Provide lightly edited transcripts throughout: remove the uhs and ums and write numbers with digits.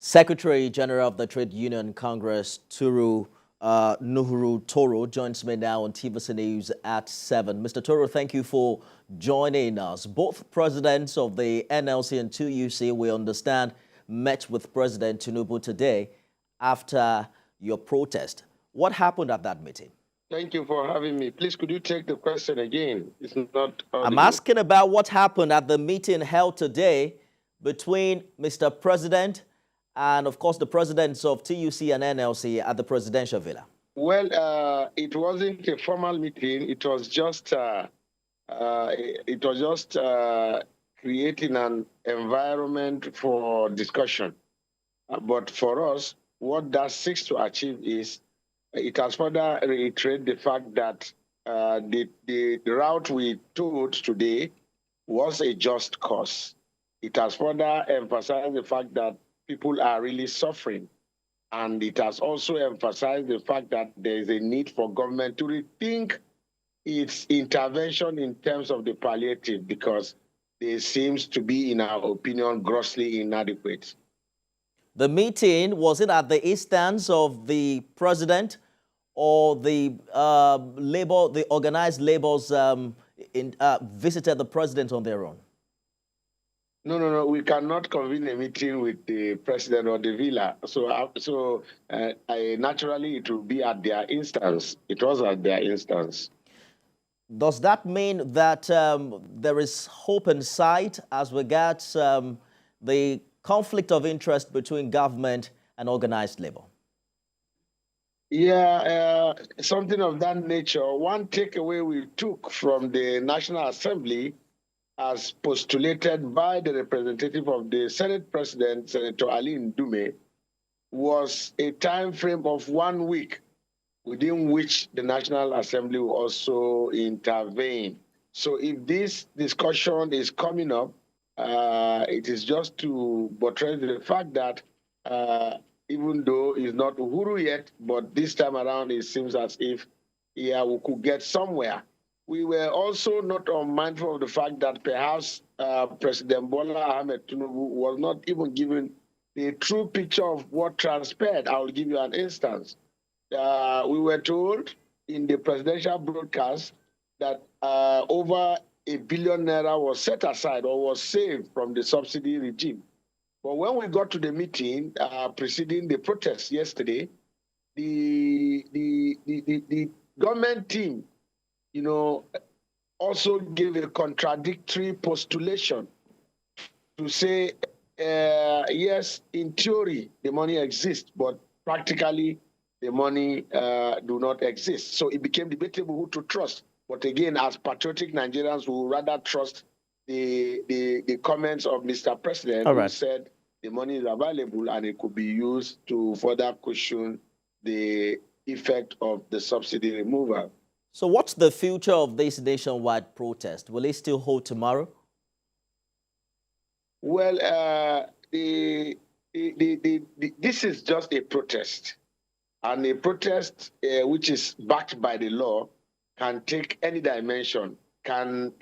Secretary General of the Trade Union Congress, Nuru Toro, joins me now on TVC News at 7. Mr. Toro, thank you for joining us. Both presidents of the NLC and TVC, we understand, met with President Tinubu today after your protest. What happened at that meeting? Thank you for having me. Please, could you take the question again? It's not audible. I'm asking about what happened at the meeting held today between Mr. President and, of course, the presidents of TUC and NLC at the presidential villa. Well, it wasn't a formal meeting. It was just creating an environment for discussion. But for us, what that seeks to achieve is it has further reiterated the fact that the route we took today was a just cause. It has further emphasized the fact that people are really suffering. And it has also emphasized the fact that there is a need for government to rethink its intervention in terms of the palliative, because it seems to be, in our opinion, grossly inadequate. The meeting, was it at the instance of the president or the the organized labors visited the president on their own? No. We cannot convene a meeting with the president or the villa. So naturally, it will be at their instance. It was at their instance. Does that mean that there is hope in sight as regards the conflict of interest between government and organized labor? Yeah, something of that nature. One takeaway we took from the National Assembly, as postulated by the representative of the Senate President, Senator Ali Ndume, was a time frame of 1 week within which the National Assembly will also intervene. So if this discussion is coming up, it is just to buttress the fact that even though it's not Uhuru yet, but this time around it seems as if we could get somewhere. We were also not unmindful of the fact that perhaps President Bola Ahmed Tinubu was not even given the true picture of what transpired. I will give you an instance. We were told in the presidential broadcast that over R1 billion was set aside or was saved from the subsidy regime. But when we got to the meeting preceding the protest yesterday, the government team, also gave a contradictory postulation to say, yes, in theory, the money exists, but practically the money do not exist. So it became debatable who to trust. But again, as patriotic Nigerians, we would rather trust the comments of Mr. President, who said the money is available and it could be used to further cushion the effect of the subsidy removal. So what's the future of this nationwide protest? Will it still hold tomorrow? Well, this is just a protest. And a protest which is backed by the law can take any dimension, can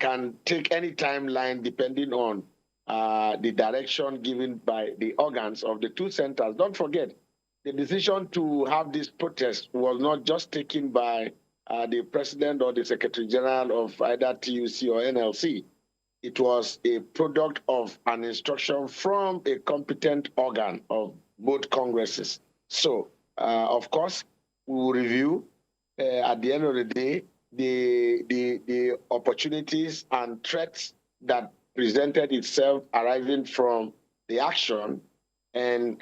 take any timeline depending on the direction given by the organs of the two centers. Don't forget, the decision to have this protest was not just taken by the president or the secretary general of either TUC or NLC. It was a product of an instruction from a competent organ of both congresses. So, of course, we will review at the end of the day the opportunities and threats that presented itself arising from the action and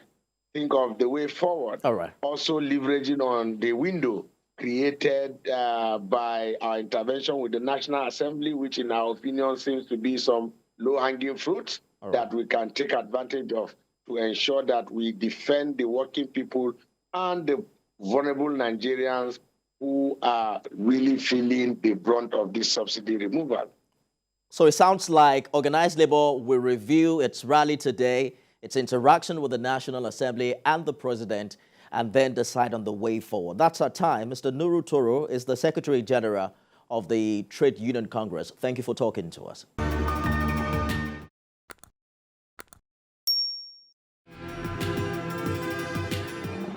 think of the way forward. All right. Also leveraging on the window created by our intervention with the National Assembly, which in our opinion seems to be some low-hanging fruits that we can take advantage of to ensure that we defend the working people and the vulnerable Nigerians who are really feeling the brunt of this subsidy removal. So it sounds like organized labor will review its rally today, its interaction with the National Assembly and the president, and then decide on the way forward. That's our time. Mr. Nuru Toro is the Secretary General of the Trade Union Congress. Thank you for talking to us.